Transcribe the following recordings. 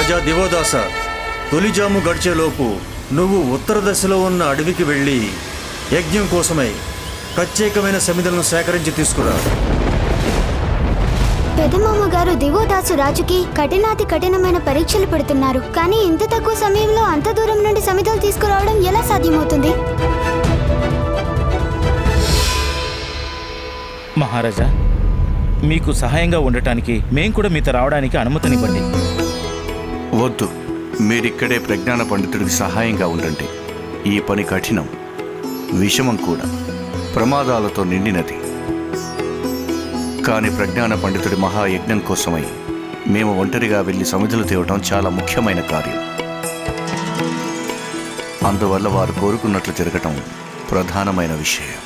రాజా దివోదాస, తొలిజాము గడిచేలోపు నువ్వు ఉత్తర దశలో ఉన్న అడవికి వెళ్ళి యజ్ఞం కోసమై ప్రత్యేకమైన సమిధులను సేకరించి తీసుకురా. పెదమామ గారు దివోదాసు రాజుకి కఠినాతి కఠినమైన పరీక్షలు పెడుతున్నారు. కానీ ఇంత తక్కువ సమయంలో అంత దూరం నుండి సమిధులు తీసుకురావడం ఎలా సాధ్యమవుతుంది? మహారాజా, మీకు సహాయంగా ఉండటానికి మేం కూడా మీతో రావడానికి అనుమతినివ్వండి. వద్దు, మీరిక్కడే ప్రజ్ఞాన పండితుడికి సహాయంగా ఉండండి. ఈ పని కఠినం, విషమం కూడా, ప్రమాదాలతో నిండినది. కానీ ప్రజ్ఞాన పండితుడి మహాయజ్ఞం కోసమై మేము ఒంటరిగా వెళ్ళి సమిధులు తేవటం చాలా ముఖ్యమైన కార్యం. అందువల్ల వారు కోరుకున్నట్లు జరగటం ప్రధానమైన విషయం.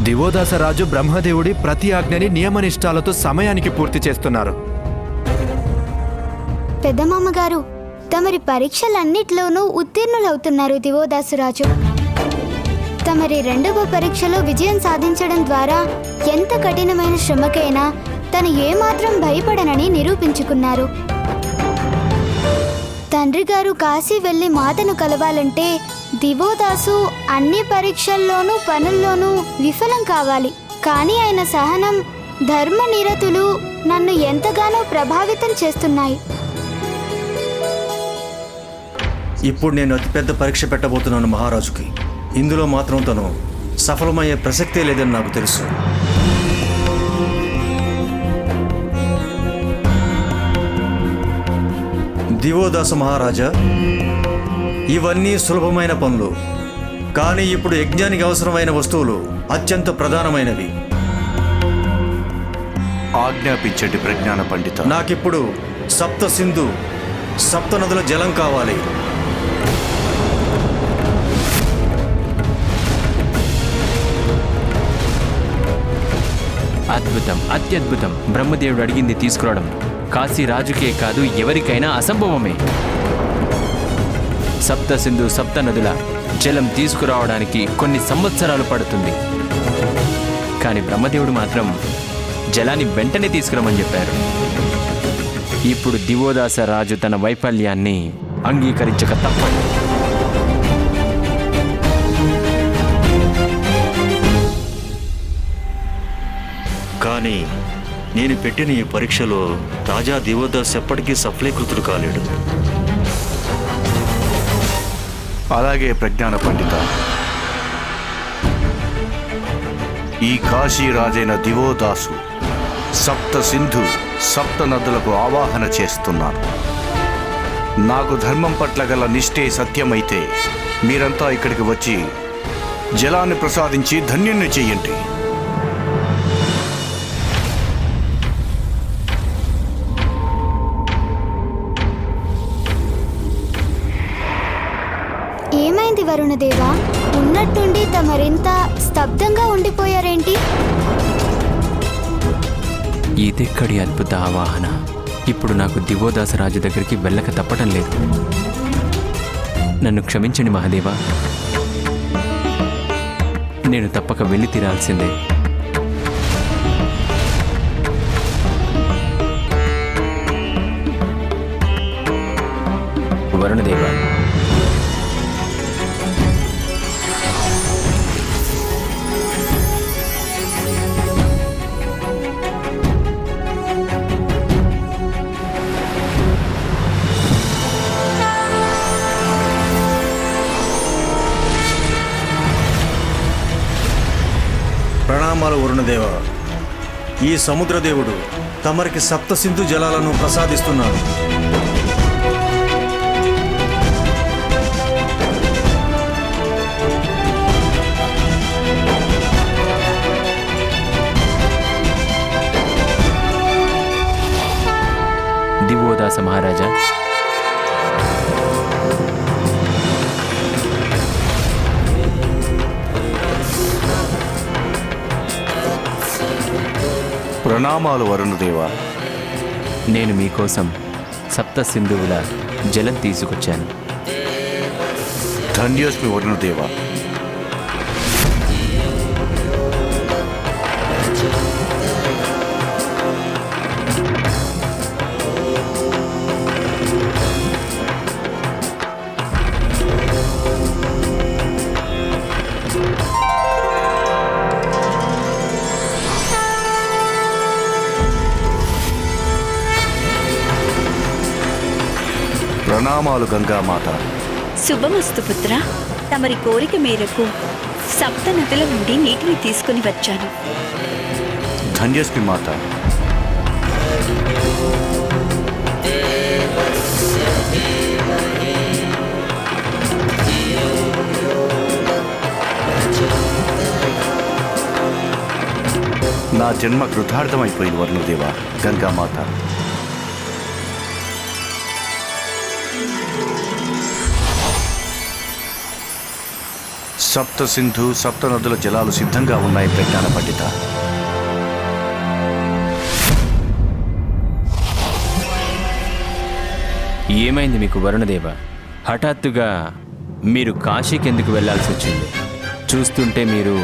దివోదాసరాజు బ్రహ్మదేవుడి ప్రతి ఆజ్ఞని నియమనిష్టాలతో సమయానికి పూర్తి చేస్తున్నారు. పెద్దమామ గారు, తమరి పరీక్షలన్నిట్లోనూ ఉత్తీర్ణులవుతున్నారు దివోదాసురాజు. తమరి రెండవ పరీక్షలో విజయం సాధించడం ద్వారా ఎంత కఠినమైన శ్రమకైనా తను ఏమాత్రం భయపడనని నిరూపించుకున్నారు. తండ్రి గారు కాశీ వెళ్ళి మాతను కలవాలంటే దివోదాసు అన్ని పరీక్షల్లోనూ పనుల్లోనూ విఫలం కావాలి. కానీ ఆయన సహనం, ధర్మనిరతులు నన్ను ఎంతగానో ప్రభావితం చేస్తున్నాయి. ఇప్పుడు నేను అతిపెద్ద పరీక్ష పెట్టబోతున్నాను మహారాజుకి. ఇందులో మాత్రం తను సఫలమయ్యే ప్రసక్తే లేదని నాకు తెలుసు. దివోదాస మహారాజా, ఇవన్నీ సులభమైన పనులు. కానీ ఇప్పుడు యజ్ఞానికి అవసరమైన వస్తువులు అత్యంత ప్రధానమైనవి. ఆజ్ఞాపించండి ప్రజ్ఞాన పండిత. నాకిప్పుడు సప్త సింధు, సప్త నదుల జలం కావాలి. అద్భుతం, అత్యద్భుతం. బ్రహ్మదేవుడు అడిగింది తీసుకురావడం కాశీ రాజుకే కాదు, ఎవరికైనా అసంభవమే. సప్త సింధు, సప్త నదుల జలం తీసుకురావడానికి కొన్ని సంవత్సరాలు పడుతుంది. కానీ బ్రహ్మదేవుడు మాత్రం జలాన్ని వెంటనే తీసుకురమని చెప్పారు. ఇప్పుడు దివోదాస రాజు తన వైఫల్యాన్ని అంగీకరించక తప్పదు. కానీ నేను పెట్టిన ఈ పరీక్షలో రాజా దివోదాస్ ఎప్పటికీ సఫలీకృతుడు కాలేడు. అలాగే ప్రజ్ఞాన పండిత, ఈ కాశీ రాజైన దివోదాసు సప్త సింధు, సప్త నదులకు ఆవాహన చేస్తున్నారు. నాకు ధర్మం పట్ల గల నిష్ఠే సత్యమైతే మీరంతా ఇక్కడికి వచ్చి జలాన్ని ప్రసాదించి ధన్యుణ్ణి చెయ్యండి. ఏమైంది వరుణదేవా? ఉన్నట్టుండి తమరింత స్తబ్దంగా ఉండిపోయారేంటి? ఇదెక్కడి అద్భుత ఆవాహన! ఇప్పుడు నాకు దివోదాసరాజు దగ్గరికి వెళ్ళక తప్పటం లేదు. నన్ను క్షమించండి మహాదేవా, నేను తప్పక వెళ్ళి తీరాల్సిందే. వరుణదేవా, ప్రణామాలు వరుణదేవ. ఈ సముద్రదేవుడు తమరికి సప్త సింధు జలాలను ప్రసాదిస్తున్నాడు. దివోదాస మహారాజా, ప్రణామాలు వరుణదేవా. నేను మీకోసం సప్త సింధువుల జలం తీసుకొచ్చాను. ధన్యోస్మి వరుణదేవా. ప్రణామాలు గంగామాత. శుభమస్తు పుత్ర. తమరి కోరిక మేరకు సప్త నదుల నుండి నీటిని తీసుకుని వచ్చాను. ధన్యస్మి మాత. నా జన్మ కృతార్థమైపోయింది వరుణదేవా. గంగామాత, సప్త సింధు సప్త నదుల జలాలు సిద్ధంగా ఉన్నాయి ప్రజ్ఞాన పండిత. ఏమైంది మీకు వరుణదేవ? హఠాత్తుగా మీరు కాశీకి ఎందుకు వెళ్లాల్సి వచ్చింది? చూస్తుంటే మీరు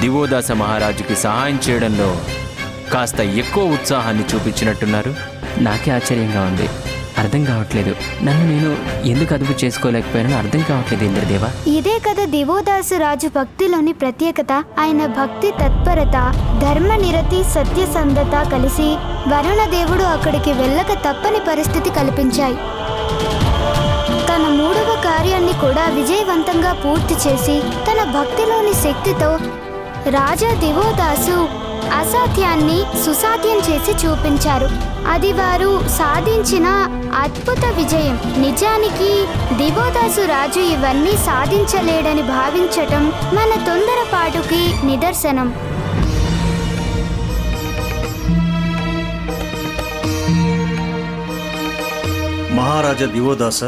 దివోదాస మహారాజుకి సహాయం చేయడంలో కాస్త ఎక్కువ ఉత్సాహాన్ని చూపించినట్టున్నారు. నాకే ఆశ్చర్యంగా ఉంది. అర్థం కావట్లేదు. నన్ను నేను ఎందుకు అదుపు చేసుకోలేకపోయానో అర్థం కావట్లేదు ఇంద్రదేవ. ఇదే కదా దివోదాసు రాజు భక్తిలోని ప్రత్యేకత. ఆయన భక్తి తత్పరత, ధర్మ నిరతి, సత్యసంధత కలిసి వరుణదేవుడు అక్కడికి వెళ్ళక తప్పని పరిస్థితి కల్పించాయి. తన 3వ కార్యాన్ని కూడా విజయవంతంగా పూర్తి చేసి తన భక్తిలోని శక్తితో రాజా దివోదాసు అసాధ్యాన్ని సుసాధ్యం చేసి చూపించారు. అది వారు సాధించిన అద్భుత విజయం. నిజానికి దివోదాసు రాజు ఇవన్నీ సాధించలేడని భావించటం మన తొందరపాటుకి నిదర్శనం. మహారాజా దివోదాస,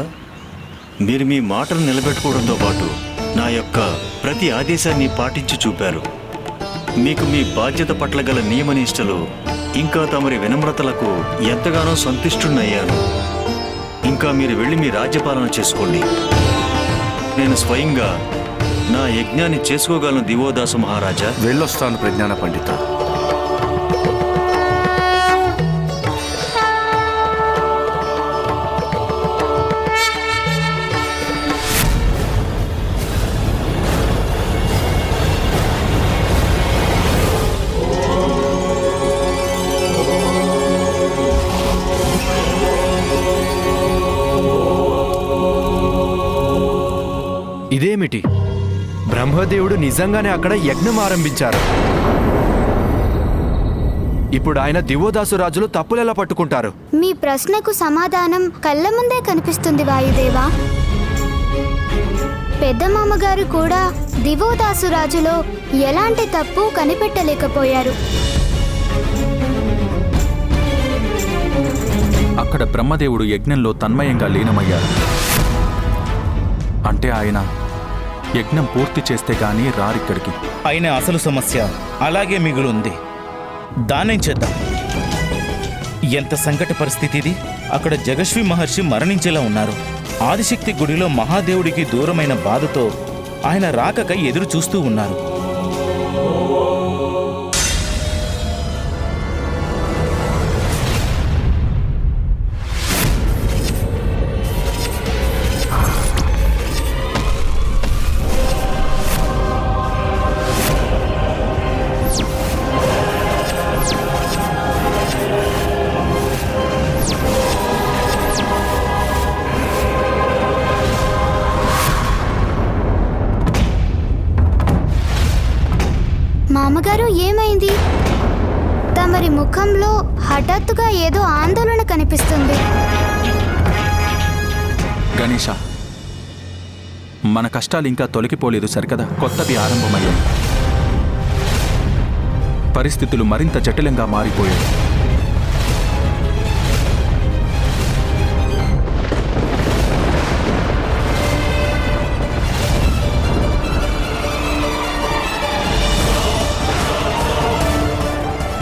మీరు మీ మాటలు నిలబెట్టుకోవడంతో పాటు నా యొక్క ప్రతి ఆదేశాన్ని పాటించి చూపారు. మీకు మీ బాధ్యత పట్ల గల నియమనిష్టలు ఇంకా తమరి వినమ్రతలకు ఎంతగానో సంతుష్టున్నయ్యాను. ఇంకా మీరు వెళ్ళి మీ రాజ్యపాలన చేసుకోండి. నేను స్వయంగా నా యజ్ఞాన్ని చేసుకోగలను దివోదాస మహారాజా. వెళ్ళొస్తాను ప్రజ్ఞాన పండిత. ఇదేమిటి? బ్రహ్మదేవుడు నిజంగానే అక్కడ యజ్ఞం ఆరంభించారు. ఇప్పుడు ఆయన దివోదాసు రాజులు తప్పులెలా పట్టుకుంటారు? మీ ప్రశ్నకు సమాధానం కళ్ళ ముందే కనిపిస్తుంది వాయుదేవా. పెద్ద మామగారు కూడా దివోదాసు రాజులో ఎలాంటి తప్పు కనిపెట్టలేకపోయారు. అక్కడ బ్రహ్మదేవుడు యజ్ఞంలో తన్మయంగా లీనమయ్యారు. అంటే ఆయన యజ్ఞం పూర్తి చేస్తే గానీ రారిక్కడికి. అయిన అసలు సమస్య అలాగే మిగులుంది. దానేం చేద్దాం? ఎంత సంకట పరిస్థితి ఇది! అక్కడ జగశ్వి మహర్షి మరణించేలా ఉన్నారు. ఆదిశక్తి గుడిలో మహాదేవుడికి దూరమైన బాధతో ఆయన రాకకై ఎదురు చూస్తూ ఉన్నారు. మామగారు ఏమైంది? తమరి ముఖంలో హఠాత్తుగా ఏదో ఆందోళన కనిపిస్తుంది. గణేష, మన కష్టాలు ఇంకా తొలగిపోలేదు సరికదా, కొత్తది ఆరంభమయ్యాయి. పరిస్థితులు మరింత జటిలంగా మారిపోయాయి.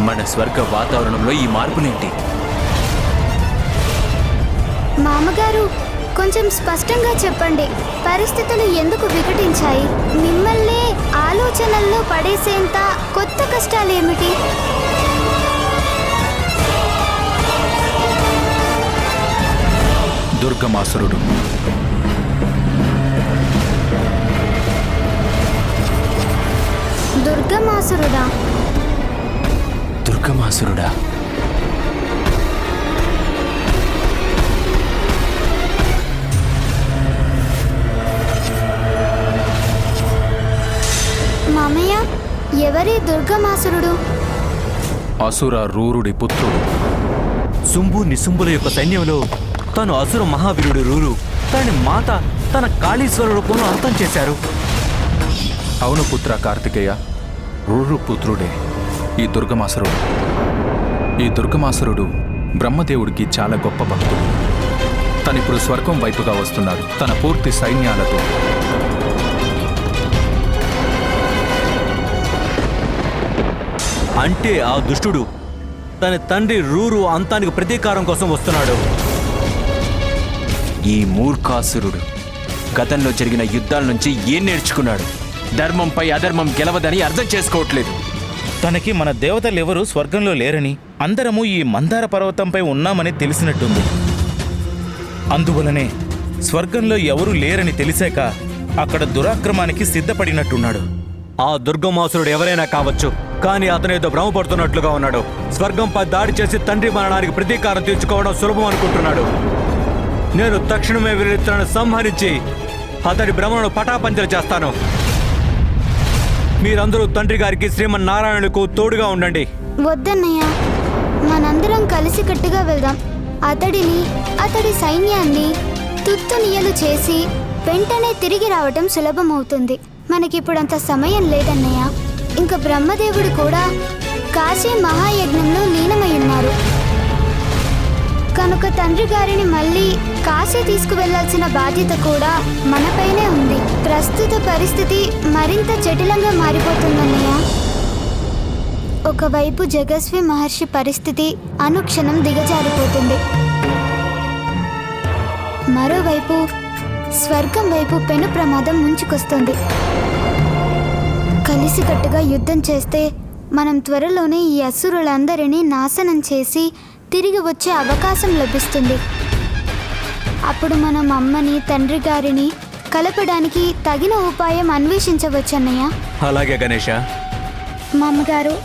మన స్వర్గ వాతావరణంలో ఈ మార్పులేంటి? మామగారు, కొంచెం స్పష్టంగా చెప్పండి. పరిస్థితులు ఎందుకు వికటించాయి? మిమ్మల్ని ఆలోచనల్లో పడేసేంత కొత్త కష్టాలేమిటి? దుర్గమాసురుడు. దుర్గమాసురుడా? దుర్గమాసురుడా? మామయ్య, ఎవరి దుర్గమాసురుడు? అసుర రూరుడి పుత్రుడు. శుంభు నిశుంభుల యొక్క సైన్యంలో తను అసుర మహావీరుడు రూరు తన మాత తన కాళీశ్వర రూపంలో అంతం చేశారు. అవును పుత్ర కార్తికేయ, రూరు పుత్రుడే ఈ దుర్గమాసురుడు. ఈ దుర్గమాసురుడు బ్రహ్మదేవుడికి చాలా గొప్ప భక్తుడు. తనిప్పుడు స్వర్గం వైపుగా వస్తున్నాడు తన పూర్తి సైన్యాలతో. అంటే ఆ దుష్టుడు తన తండ్రి రూరు అంతానికి ప్రతీకారం కోసం వస్తున్నాడు. ఈ మూర్ఖాసురుడు గతంలో జరిగిన యుద్ధాల నుంచి ఏం నేర్చుకున్నాడు? ధర్మంపై అధర్మం గెలవదని అర్థం చేసుకోవట్లేదు. తనకి మన దేవతలెవరూ స్వర్గంలో లేరని, అందరము ఈ మందార పర్వతంపై ఉన్నామని తెలిసినట్టుంది. అందువలనే స్వర్గంలో ఎవరూ లేరని తెలిసాక అక్కడ దురాక్రమానికి సిద్ధపడినట్టున్నాడు. ఆ దుర్గమాసురుడు ఎవరైనా కావచ్చు, కానీ అతనేదో భ్రమపడుతున్నట్లుగా ఉన్నాడు. స్వర్గంపై దాడి చేసి తండ్రి మరణానికి ప్రతీకారం తీర్చుకోవడం సులభం అనుకుంటున్నాడు. నేను తక్షణమే వీరిని సంహరించి అతడి భ్రమను పటాపంచలు చేస్తాను. మీరందరూ తండ్రి గారికి శ్రీమన్నారాయణులకు తోడుగా ఉండండి. వద్దన్నయ్య, మనందరం కలిసికట్టుగా వెళ్దాం. అతడిని, అతడి సైన్యాన్ని తుత్తునియలు చేసి వెంటనే తిరిగి రావటం సులభమవుతుంది. మనకిప్పుడంత సమయం లేదన్నయ్య. ఇంకా బ్రహ్మదేవుడు కూడా కాశీ మహాయజ్ఞంలో లీనమై ఉన్నారు కనుక తండ్రి గారిని మళ్ళీ కాశీ తీసుకువెళ్లాల్సిన బాధ్యత కూడా మనపైనే ఉంది. ప్రస్తుత పరిస్థితి మరింత జటిలంగా మారిపోతుందన్నయ్య. ఒకవైపు జగస్వి మహర్షి పరిస్థితి అనుక్షణం దిగజారిపోతుంది. మరోవైపు స్వర్గం వైపు పెను ప్రమాదం ముంచుకొస్తుంది. కలిసికట్టుగా యుద్ధం చేస్తే మనం త్వరలోనే ఈ అసురులందరినీ నాశనం చేసి తిరిగి వచ్చే అవకాశం లభిస్తుంది. అప్పుడు మనం అమ్మని, తండ్రి గారిని కలపడానికి తగిన ఉపాయం అన్వేషించవచ్చన్నయ్య. అలాగే గణేష. మామగారు,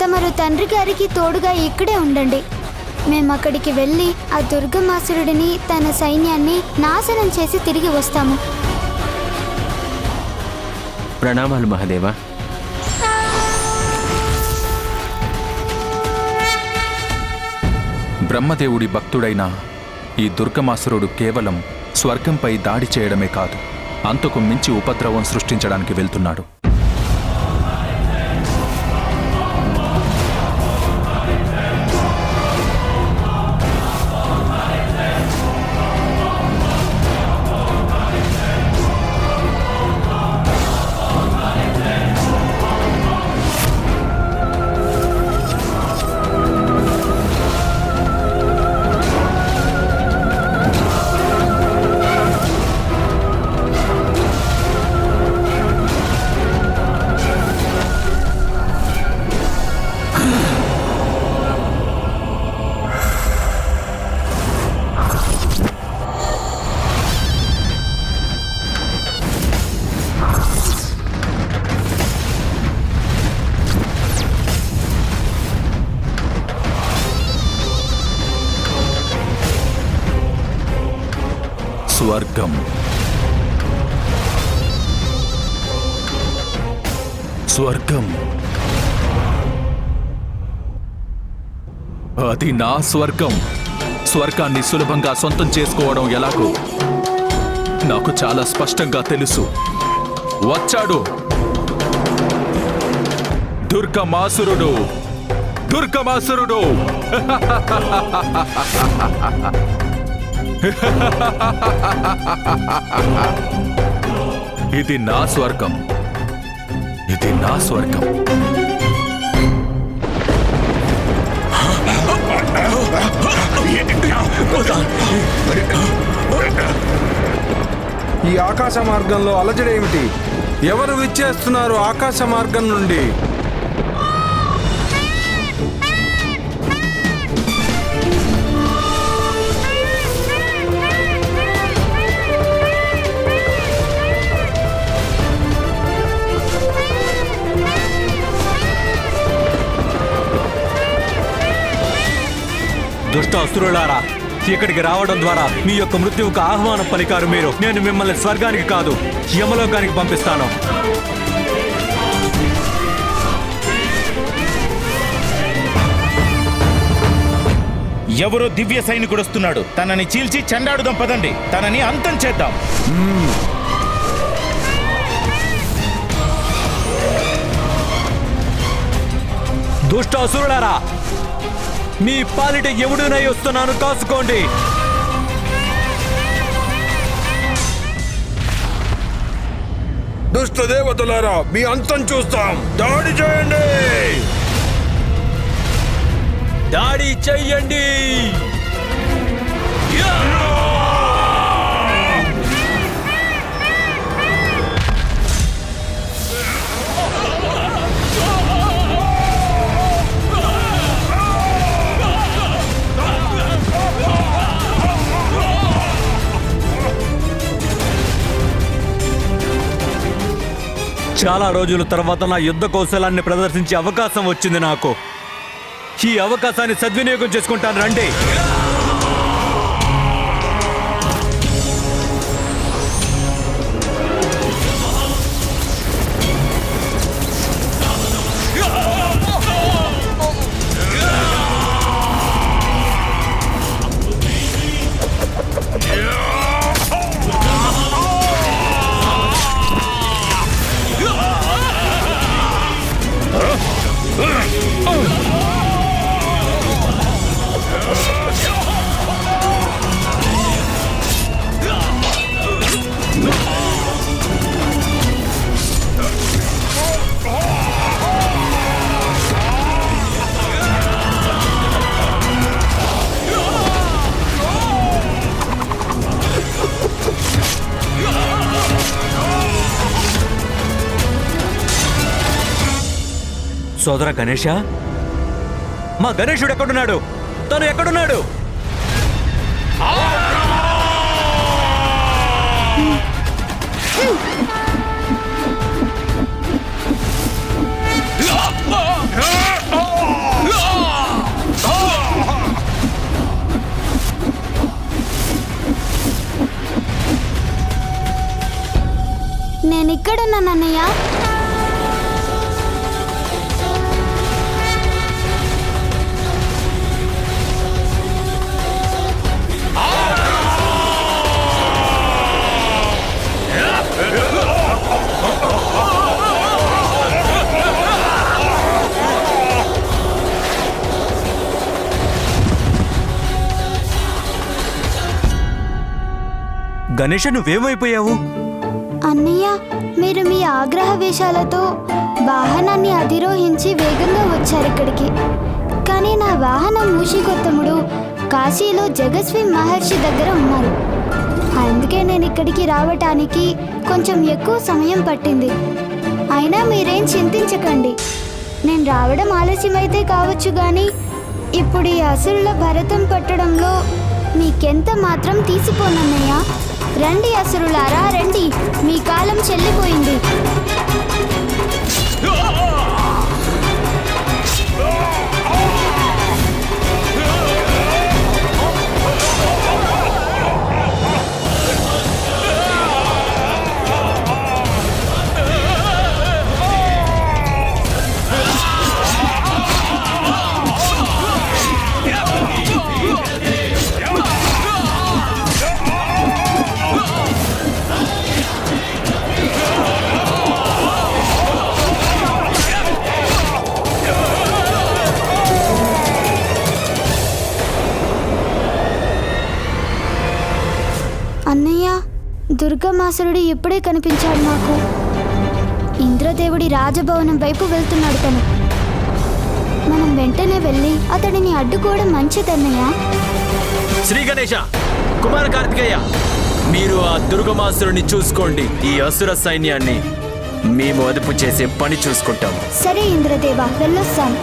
తమరు తండ్రి గారికి తోడుగా ఇక్కడే ఉండండి. మేము అక్కడికి వెళ్ళి ఆ దుర్గమాసురుడిని, తన సైన్యాన్ని నాశనం చేసి తిరిగి వస్తాము. ప్రణామాలు మహాదేవా. బ్రహ్మదేవుడి భక్తుడైన ఈ దుర్గమాసురుడు కేవలం స్వర్గంపై దాడి చేయడమే కాదు, అంతకు మించి ఉపద్రవం సృష్టించడానికి వెళ్తున్నాడు. స్వర్గం, స్వర్గం అది నా స్వర్గం. స్వర్గాన్ని సులభంగా సొంతం చేసుకోవడం ఎలాగో నాకు చాలా స్పష్టంగా తెలుసు. వచ్చాడు దుర్గమాసురుడు. దుర్గమాసురుడు ఇది నా స్వర్గం. ఇది నా స్వర్గం. ఈ ఆకాశ మార్గంలో అలజడేమిటి? ఎవరు విచ్చేస్తున్నారు ఆకాశ మార్గం నుండి? దుష్ట అసురులారా, ఇక్కడికి రావడం ద్వారా మీ యొక్క మృత్యువుకు ఆహ్వానం పలికారు మీరు. నేను మిమ్మల్ని స్వర్గానికి కాదు, యమలోకానికి పంపిస్తాను. ఎవరో దివ్య సైనికుడు వస్తున్నాడు. తనని చీల్చి చెండాడుదాం పదండి. తనని అంతం చేద్దాం. దుష్ట అసురులారా, మీ పాలిట ఎవడునై వస్తున్నాను, కాసుకోండి. దుష్ట దేవతలారా, మీ అంతం చూస్తాం. దాడి చేయండి. దాడి చెయ్యండి. చాలా రోజుల తర్వాత నా యుద్ధ కౌశలాన్ని ప్రదర్శించే అవకాశం వచ్చింది నాకు. ఈ అవకాశాన్ని సద్వినియోగం చేసుకుంటాను, రండి. సోదర గణేష, మా గణేశుడు ఎక్కడున్నాడు? తను ఎక్కడున్నాడు? నేనిక్కడున్నానన్నయ్య. గణేష, నువ్వేమైపోయావు? అన్నయ్య, మీరు మీ ఆగ్రహ వేషాలతో వాహనాన్ని అధిరోహించి వేగంగా వచ్చారు ఇక్కడికి. కానీ నా వాహనం మూషికొత్తముడు కాశీలో జగస్వి మహర్షి దగ్గర ఉన్నారు. అందుకే నేను ఇక్కడికి రావటానికి కొంచెం ఎక్కువ సమయం పట్టింది. అయినా మీరేం చింతించకండి. నేను రావడం ఆలస్యమైతే కావచ్చు, కానీ ఇప్పుడు ఈ అసురుల భరతం పట్టడంలో మీకెంత మాత్రం తీసిపోనన్నయ్య. రండి అసురులారా, రండి. మీ కాలం చెల్లిపోయింది. అన్నయ్య, దుర్గమాసురుడు ఇప్పుడే కనిపించాడు నాకు. ఇంద్రదేవుడి రాజభవనం వైపు వెళ్తున్నాడు తను. మనం వెంటనే వెళ్ళి అతడిని అడ్డుకోవడం మంచిదన్నయ్య. శ్రీ గణేశ, కుమార కార్తికేయ, మీరు ఆ దుర్గమాసురుని చూసుకోండి. ఈ అసుర సైన్యాన్ని మేము అదుపు చేసే పని చూసుకుంటాం. సరే ఇంద్రదేవ, వెళ్ళొస్తాం.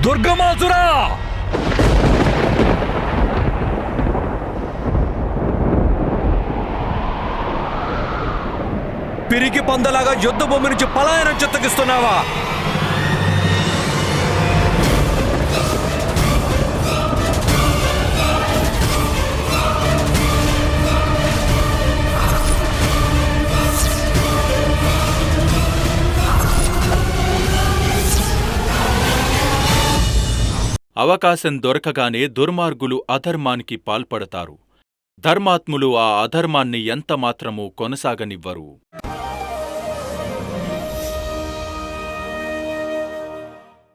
దుర్గమాసురా! పిరికి పందలాగా యుద్ధ భూమి నుంచి పలాయనం చిత్తగిస్తున్నావా? అవకాశం దొరకగానే దుర్మార్గులు అధర్మానికి పాల్పడతారు. ధర్మాత్ములు ఆ అధర్మాన్ని ఎంతమాత్రమూ కొనసాగనివ్వరు.